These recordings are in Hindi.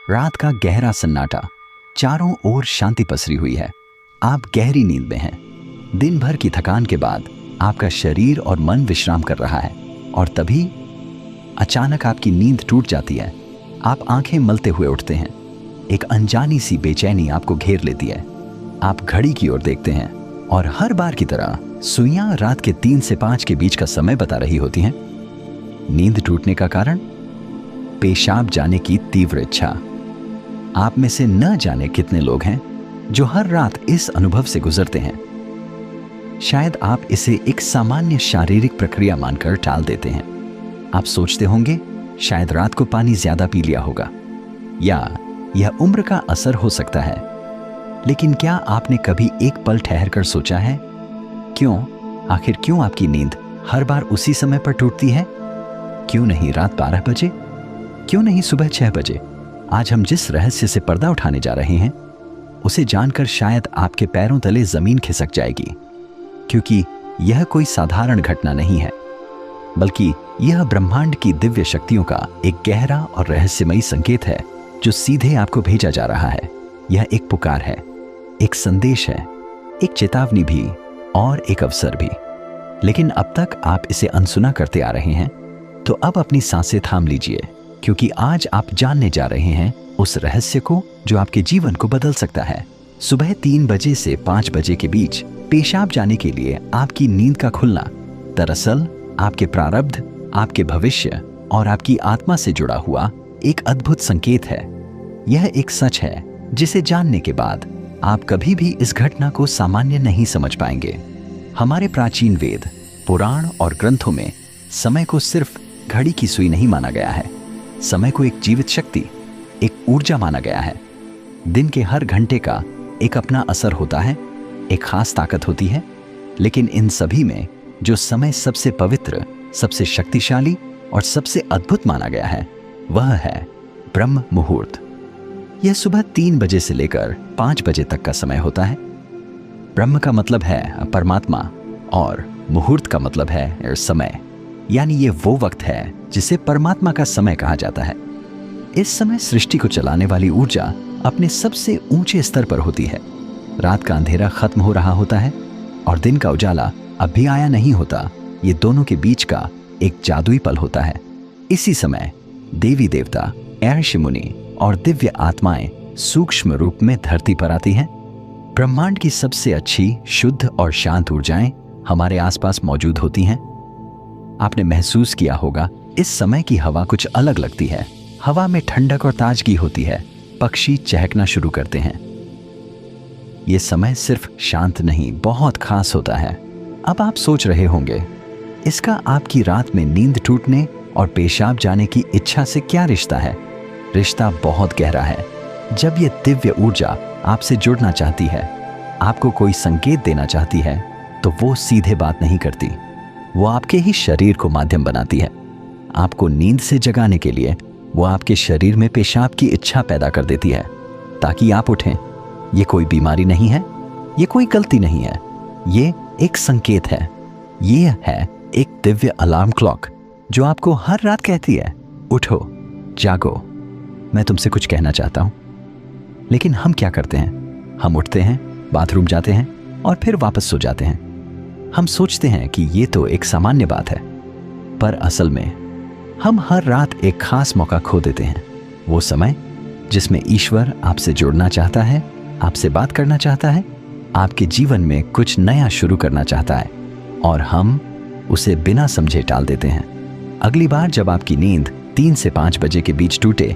रात का गहरा सन्नाटा, चारों ओर शांति पसरी हुई है। आप गहरी नींद में हैं। दिन भर की थकान के बाद आपका शरीर और मन विश्राम कर रहा है और तभी अचानक आपकी नींद टूट जाती है। आप आंखें मलते हुए उठते हैं। एक अनजानी सी बेचैनी आपको घेर लेती है। आप घड़ी की ओर देखते हैं और हर बार की तरह सुइयां रात के 3 से 5 के बीच का समय बता रही होती हैं। नींद टूटने का कारण? पेशाब जाने की तीव्र इच्छा। आप में से न जाने कितने लोग हैं जो हर रात इस अनुभव से गुजरते हैं। शायद आप इसे एक सामान्य शारीरिक प्रक्रिया मानकर टाल देते हैं। आप सोचते होंगे शायद रात को पानी ज्यादा पी लिया होगा या यह उम्र का असर हो सकता है। लेकिन क्या आपने कभी एक पल ठहर कर सोचा है आखिर क्यों आपकी नींद हर बार उसी समय पर टूटती है? क्यों नहीं रात 12 बजे? क्यों नहीं सुबह 6 बजे? आज हम जिस रहस्य से पर्दा उठाने जा रहे हैं उसे जानकर शायद आपके पैरों तले जमीन खिसक जाएगी, क्योंकि यह कोई साधारण घटना नहीं है, बल्कि यह ब्रह्मांड की दिव्य शक्तियों का एक गहरा और रहस्यमयी संकेत है जो सीधे आपको भेजा जा रहा है। यह एक पुकार है, एक संदेश है, एक चेतावनी भी और एक अवसर भी। लेकिन अब तक आप इसे अनसुना करते आ रहे हैं, तो अब अपनी सांसें थाम लीजिए, क्योंकि आज आप जानने जा रहे हैं उस रहस्य को जो आपके जीवन को बदल सकता है। सुबह 3 बजे से 5 बजे के बीच पेशाब जाने के लिए आपकी नींद का खुलना दरअसल आपके प्रारब्ध, आपके भविष्य और आपकी आत्मा से जुड़ा हुआ एक अद्भुत संकेत है। यह एक सच है जिसे जानने के बाद आप कभी भी इस घटना को सामान्य नहीं समझ पाएंगे। हमारे प्राचीन वेद, पुराण और ग्रंथों में समय को सिर्फ घड़ी की सुई नहीं माना गया है। समय को एक जीवित शक्ति, एक ऊर्जा माना गया है। दिन के हर घंटे का एक अपना असर होता है, एक खास ताकत होती है। लेकिन इन सभी में जो समय सबसे पवित्र, सबसे शक्तिशाली और सबसे अद्भुत माना गया है वह है ब्रह्म मुहूर्त। यह सुबह 3 बजे से लेकर 5 बजे तक का समय होता है। ब्रह्म का मतलब है परमात्मा और मुहूर्त का मतलब है समय, यानी ये वो वक्त है जिसे परमात्मा का समय कहा जाता है। इस समय सृष्टि को चलाने वाली ऊर्जा अपने सबसे ऊंचे स्तर पर होती है। रात का अंधेरा खत्म हो रहा होता है और दिन का उजाला अब भी आया नहीं होता। ये दोनों के बीच का एक जादुई पल होता है। इसी समय देवी देवता, ऋषि मुनि और दिव्य आत्माएं सूक्ष्म रूप में धरती पर आती हैं। ब्रह्मांड की सबसे अच्छी, शुद्ध और शांत ऊर्जाएं हमारे आसपास मौजूद होती हैं। आपने महसूस किया होगा इस समय की हवा कुछ अलग लगती है। हवा में ठंडक और ताजगी होती है। पक्षी चहकना शुरू करते हैं। यह समय सिर्फ शांत नहीं, बहुत खास होता है। अब आप सोच रहे होंगे इसका आपकी रात में नींद टूटने और पेशाब जाने की इच्छा से क्या रिश्ता है? रिश्ता बहुत गहरा है। जब यह दिव्य ऊर्जा आपसे जुड़ना चाहती है, आपको कोई संकेत देना चाहती है, तो वो सीधे बात नहीं करती। वो आपके ही शरीर को माध्यम बनाती है। आपको नींद से जगाने के लिए वो आपके शरीर में पेशाब की इच्छा पैदा कर देती है ताकि आप उठें। ये कोई बीमारी नहीं है, ये कोई गलती नहीं है, ये एक संकेत है। ये है एक दिव्य अलार्म क्लॉक जो आपको हर रात कहती है, उठो, जागो, मैं तुमसे कुछ कहना चाहता हूं। लेकिन हम क्या करते हैं? हम उठते हैं, बाथरूम जाते हैं और फिर वापस सो जाते हैं। हम सोचते हैं कि ये तो एक सामान्य बात है, पर असल में हम हर रात एक खास मौका खो देते हैं। वो समय जिसमें ईश्वर आपसे जुड़ना चाहता है, आपसे बात करना चाहता है, आपके जीवन में कुछ नया शुरू करना चाहता है, और हम उसे बिना समझे टाल देते हैं। अगली बार जब आपकी नींद 3 से 5 बजे के बीच टूटे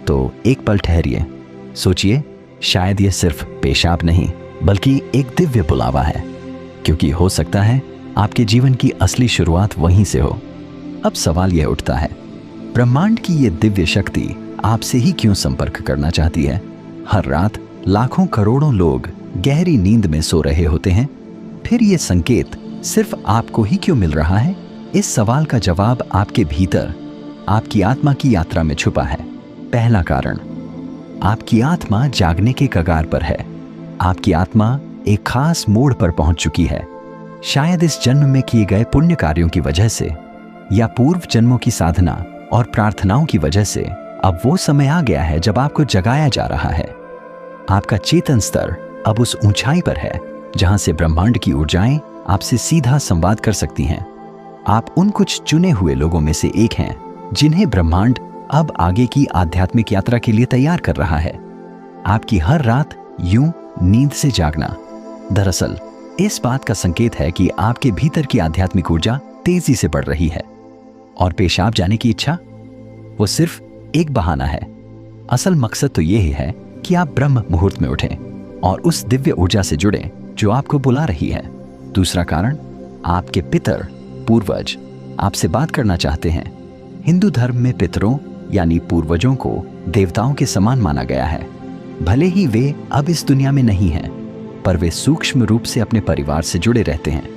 तो एक पल ठहरिए, सोचिए, शायद ये सिर्फ पेशाब नहीं बल्कि एक दिव्य बुलावा है, क्योंकि हो सकता है आपके जीवन की असली शुरुआत वहीं से हो। अब सवाल यह उठता है, ब्रह्मांड की ये दिव्य शक्ति आपसे ही क्यों संपर्क करना चाहती है? हर रात लाखों करोड़ों लोग गहरी नींद में सो रहे होते हैं, फिर ये संकेत सिर्फ आपको ही क्यों मिल रहा है? इस सवाल का जवाब आपके भीतर, आपकी आत्मा की यात्रा में छुपा है। पहला कारण, आपकी आत्मा जागने के कगार पर है। आपकी आत्मा एक खास मोड़ पर पहुंच चुकी है। शायद इस जन्म में किए गए पुण्य कार्यों की वजह से या पूर्व जन्मों की साधना और प्रार्थनाओं की वजह से अब वो समय आ गया है जब आपको जगाया जा रहा है। आपका चेतन स्तर अब उस ऊंचाई पर है जहां से ब्रह्मांड की ऊर्जाएं आपसे सीधा संवाद कर सकती हैं। आप उन कुछ चुने हुए लोगों में से एक हैं जिन्हें ब्रह्मांड अब आगे की आध्यात्मिक यात्रा के लिए तैयार कर रहा है। आपकी हर रात यूं नींद से जागना दरअसल इस बात का संकेत है कि आपके भीतर की आध्यात्मिक ऊर्जा तेजी से बढ़ रही है, और पेशाब जाने की इच्छा वो सिर्फ एक बहाना है। असल मकसद तो यही है कि आप ब्रह्म मुहूर्त में उठें और उस दिव्य ऊर्जा से जुड़ें जो आपको बुला रही है। दूसरा कारण, आपके पितर पूर्वज आपसे बात करना चाहते हैं। हिंदू धर्म में पितरों यानी पूर्वजों को देवताओं के समान माना गया है। भले ही वे अब इस दुनिया में नहीं हैं, पर वे सूक्ष्म रूप से अपने परिवार से जुड़े रहते हैं।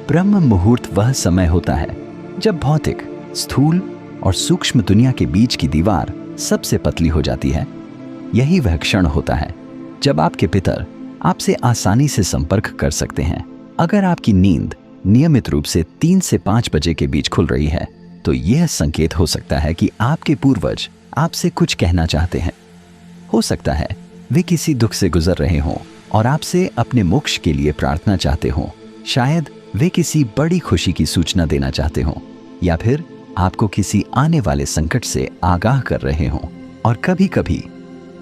ब्रह्म मुहूर्त वह समय होता है जब भौतिक, स्थूल और सूक्ष्म दुनिया के बीच की दीवार सबसे पतली हो जाती है। यही वह क्षण होता है जब आपके पितर आपसे आसानी से संपर्क कर सकते हैं। अगर आपकी नींद नियमित रूप से 3 से 5 बजे के बीच खुल रही है तो यह संकेत हो सकता है कि आपके पूर्वज आपसे कुछ कहना चाहते हैं। हो सकता है वे किसी दुख से गुजर रहे हों और आपसे अपने मोक्ष के लिए प्रार्थना चाहते हों। शायद वे किसी बड़ी खुशी की सूचना देना चाहते हों, या फिर आपको किसी आने वाले संकट से आगाह कर रहे हों। और कभी कभी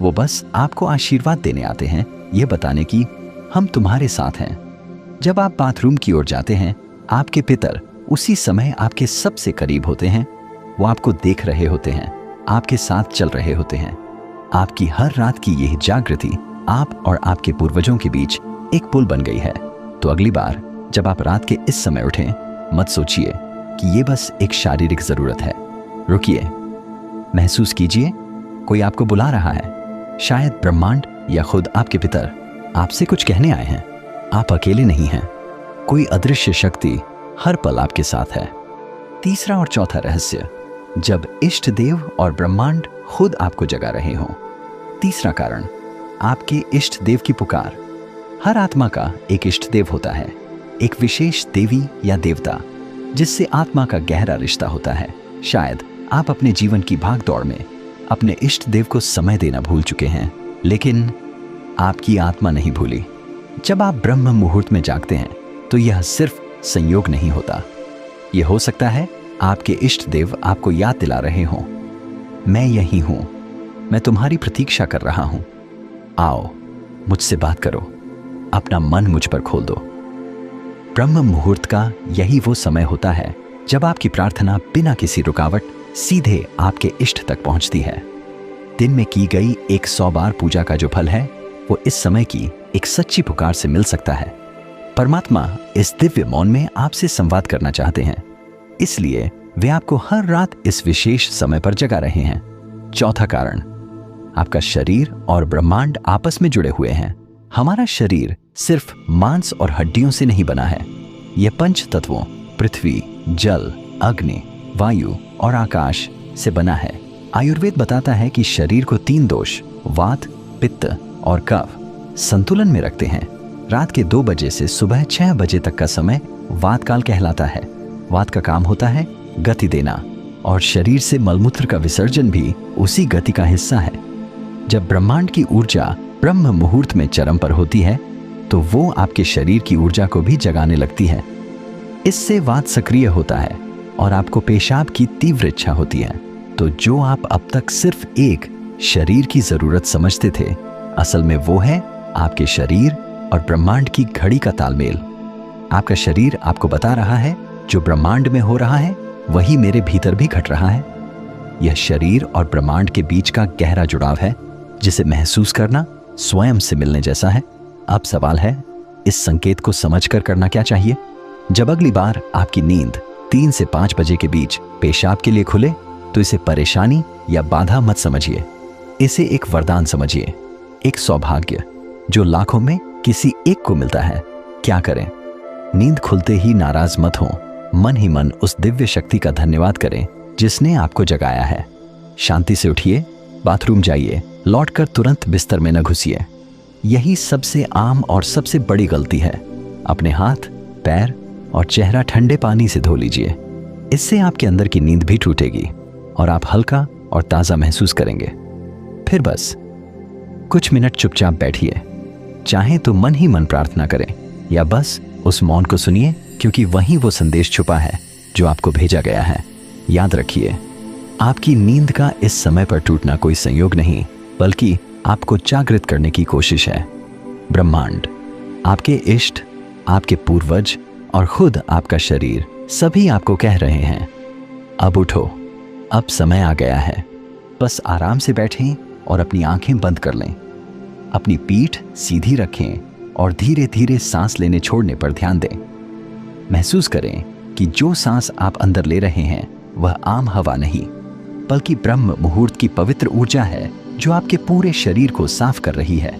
वो बस आपको आशीर्वाद देने आते हैं, ये बताने की हम तुम्हारे साथ हैं। जब आप बाथरूम की ओर जाते हैं, आपके पितर उसी समय आपके सबसे करीब होते हैं। वो आपको देख रहे होते हैं, आपके साथ चल रहे होते हैं। आपकी हर रात की यही जागृति आप और आपके पूर्वजों के बीच एक पुल बन गई है। तो अगली बार जब आप रात के इस समय उठें, मत सोचिए कि ये बस एक शारीरिक जरूरत है। रुकिए, महसूस कीजिए कोई आपको बुला रहा है। शायद ब्रह्मांड या खुद आपके पितर आपसे कुछ कहने आए हैं। आप अकेले नहीं हैं, कोई अदृश्य शक्ति हर पल आपके साथ है। तीसरा और चौथा रहस्य, जब इष्ट देव और ब्रह्मांड खुद आपको जगा रहे हों। तीसरा कारण, आपके इष्ट देव की पुकार। हर आत्मा का एक इष्ट देव होता है, एक विशेष देवी या देवता जिससे आत्मा का गहरा रिश्ता होता है। शायद आप अपने जीवन की भागदौड़ में अपने इष्ट देव को समय देना भूल चुके हैं, लेकिन आपकी आत्मा नहीं भूली। जब आप ब्रह्म मुहूर्त में जागते हैं तो यह सिर्फ संयोग नहीं होता। यह हो सकता है आपके इष्ट देव आपको याद दिला रहे हों, मैं यही हूं, मैं तुम्हारी प्रतीक्षा कर रहा हूं, आओ मुझसे बात करो, अपना मन मुझ पर खोल दो। ब्रह्म मुहूर्त का यही वो समय होता है जब आपकी प्रार्थना बिना किसी रुकावट सीधे आपके इष्ट तक पहुंचती है। दिन में की गई 100 बार पूजा का जो फल है वो इस समय की एक सच्ची पुकार से मिल सकता है। परमात्मा इस दिव्य मौन में आपसे संवाद करना चाहते हैं, इसलिए वे आपको हर रात इस विशेष समय पर जगा रहे हैं। चौथा कारण, आपका शरीर और ब्रह्मांड आपस में जुड़े हुए हैं। हमारा शरीर सिर्फ मांस और हड्डियों से नहीं बना है। यह पंच तत्वों पृथ्वी, जल, अग्नि, वायु और आकाश से बना है। आयुर्वेद बताता है कि शरीर को 3 दोष, वात, पित्त और कफ संतुलन में रखते हैं। रात के 2 बजे से सुबह 6 बजे तक का समय वात काल कहलाता है। वात का काम होता है गति देना, और शरीर से मलमूत्र का विसर्जन भी उसी गति का हिस्सा है। जब ब्रह्मांड की ऊर्जा ब्रह्म मुहूर्त में चरम पर होती है तो वो आपके शरीर की ऊर्जा को भी जगाने लगती है। इससे वात सक्रिय होता है और आपको पेशाब की तीव्र इच्छा होती है। तो जो आप अब तक सिर्फ एक शरीर की जरूरत समझते थे, असल में वो है आपके शरीर और ब्रह्मांड की घड़ी का तालमेल। आपका शरीर आपको बता रहा है जो ब्रह्मांड में हो रहा है वही मेरे भीतर भी घट रहा है। यह शरीर और ब्रह्मांड के बीच का गहरा जुड़ाव है जिसे महसूस करना स्वयं से मिलने जैसा है। अब सवाल है, इस संकेत को समझकर करना क्या चाहिए? जब अगली बार आपकी नींद 3 से 5 बजे के बीच पेशाब के लिए खुले तो इसे परेशानी या बाधा मत समझिए, इसे एक वरदान समझिए, एक सौभाग्य जो लाखों में किसी एक को मिलता है। क्या करें? नींद खुलते ही नाराज मत हो, मन ही मन उस दिव्य शक्ति का धन्यवाद करें जिसने आपको जगाया है। शांति से उठिए, बाथरूम जाइए, लौटकर तुरंत बिस्तर में न घुसिए। यही सबसे आम और सबसे बड़ी गलती है। अपने हाथ, पैर और चेहरा ठंडे पानी से धो लीजिए। इससे आपके अंदर की नींद भी टूटेगी और आप हल्का और ताज़ा महसूस करेंगे। फिर बस कुछ मिनट चुपचाप बैठिए। चाहे तो मन ही मन प्रार्थना करें या बस उस मौन को सुनिए, क्योंकि वहीं वो संदेश छुपा है जो आपको भेजा गया है। याद रखिए, आपकी नींद का इस समय पर टूटना कोई संयोग नहीं, बल्कि आपको जागृत करने की कोशिश है। ब्रह्मांड, आपके इष्ट, आपके पूर्वज और खुद आपका शरीर सभी आपको कह रहे हैं, अब उठो, अब समय आ गया है। बस आराम से बैठें और अपनी आंखें बंद कर लें। अपनी पीठ सीधी रखें और धीरे धीरे सांस लेने छोड़ने पर ध्यान दें। महसूस करें कि जो सांस आप अंदर ले रहे हैं वह आम हवा नहीं, बल्कि ब्रह्म मुहूर्त की पवित्र ऊर्जा है जो आपके पूरे शरीर को साफ कर रही है।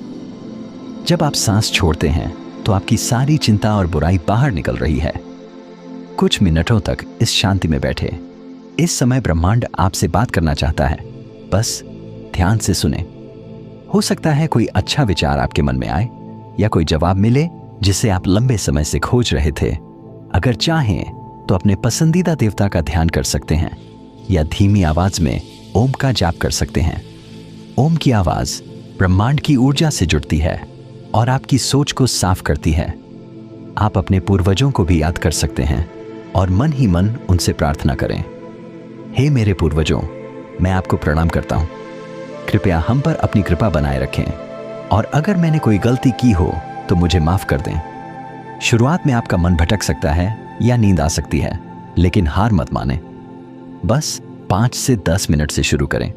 जब आप सांस छोड़ते हैं तो आपकी सारी चिंता और बुराई बाहर निकल रही है। कुछ मिनटों तक इस शांति में बैठे। इस समय ब्रह्मांड आपसे बात करना चाहता है, बस ध्यान से सुने। हो सकता है कोई अच्छा विचार आपके मन में आए या कोई जवाब मिले जिसे आप लंबे समय से खोज रहे थे। अगर चाहें तो अपने पसंदीदा देवता का ध्यान कर सकते हैं या धीमी आवाज में ओम का जाप कर सकते हैं। ओम की आवाज ब्रह्मांड की ऊर्जा से जुड़ती है और आपकी सोच को साफ करती है। आप अपने पूर्वजों को भी याद कर सकते हैं और मन ही मन उनसे प्रार्थना करें, हे मेरे पूर्वजों, मैं आपको प्रणाम करता हूं। कृपया हम पर अपनी कृपा बनाए रखें और अगर मैंने कोई गलती की हो तो मुझे माफ कर दें। शुरुआत में आपका मन भटक सकता है या नींद आ सकती है, लेकिन हार मत माने। बस 5 से 10 मिनट से शुरू करें।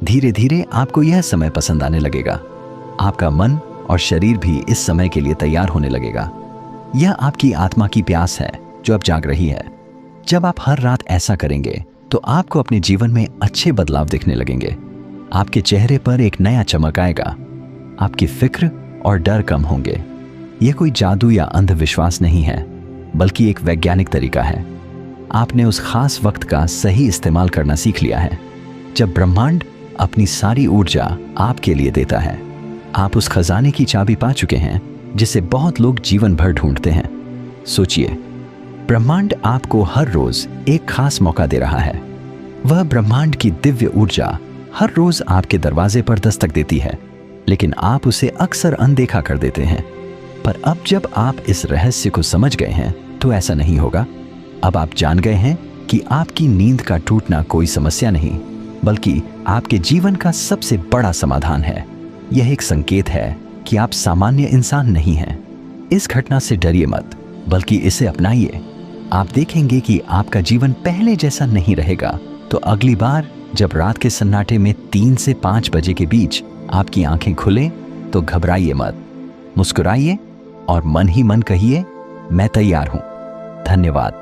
धीरे धीरे आपको यह समय पसंद आने लगेगा। आपका मन और शरीर भी इस समय के लिए तैयार होने लगेगा। यह आपकी आत्मा की प्यास है जो अब जाग रही है। जब आप हर रात ऐसा करेंगे तो आपको अपने जीवन में अच्छे बदलाव दिखने लगेंगे। आपके चेहरे पर एक नया चमक आएगा। आपकी फिक्र और डर कम होंगे। यह कोई जादू या अंधविश्वास नहीं है, बल्कि एक वैज्ञानिक तरीका है। आपने उस खास वक्त का सही इस्तेमाल करना सीख लिया है जब ब्रह्मांड अपनी सारी ऊर्जा आपके लिए देता है। आप उस खजाने की चाबी पा चुके हैं जिसे बहुत लोग जीवन भर ढूंढते हैं। सोचिए, ब्रह्मांड आपको हर रोज एक खास मौका दे रहा है। वह ब्रह्मांड की दिव्य ऊर्जा हर रोज आपके दरवाजे पर दस्तक देती है, लेकिन आप उसे अक्सर अनदेखा कर देते हैं। पर अब जब आप इस रहस्य को समझ गए हैं तो ऐसा नहीं होगा। अब आप जान गए हैं कि आपकी नींद का टूटना कोई समस्या नहीं, बल्कि आपके जीवन का सबसे बड़ा समाधान है। यह एक संकेत है कि आप सामान्य इंसान नहीं हैं। इस घटना से डरिए मत, बल्कि इसे अपनाइए। आप देखेंगे कि आपका जीवन पहले जैसा नहीं रहेगा। तो अगली बार जब रात के सन्नाटे में 3 से 5 बजे के बीच आपकी आंखें खुलें तो घबराइए मत, मुस्कुराइए और मन ही मन कहिए, मैं तैयार हूं। धन्यवाद।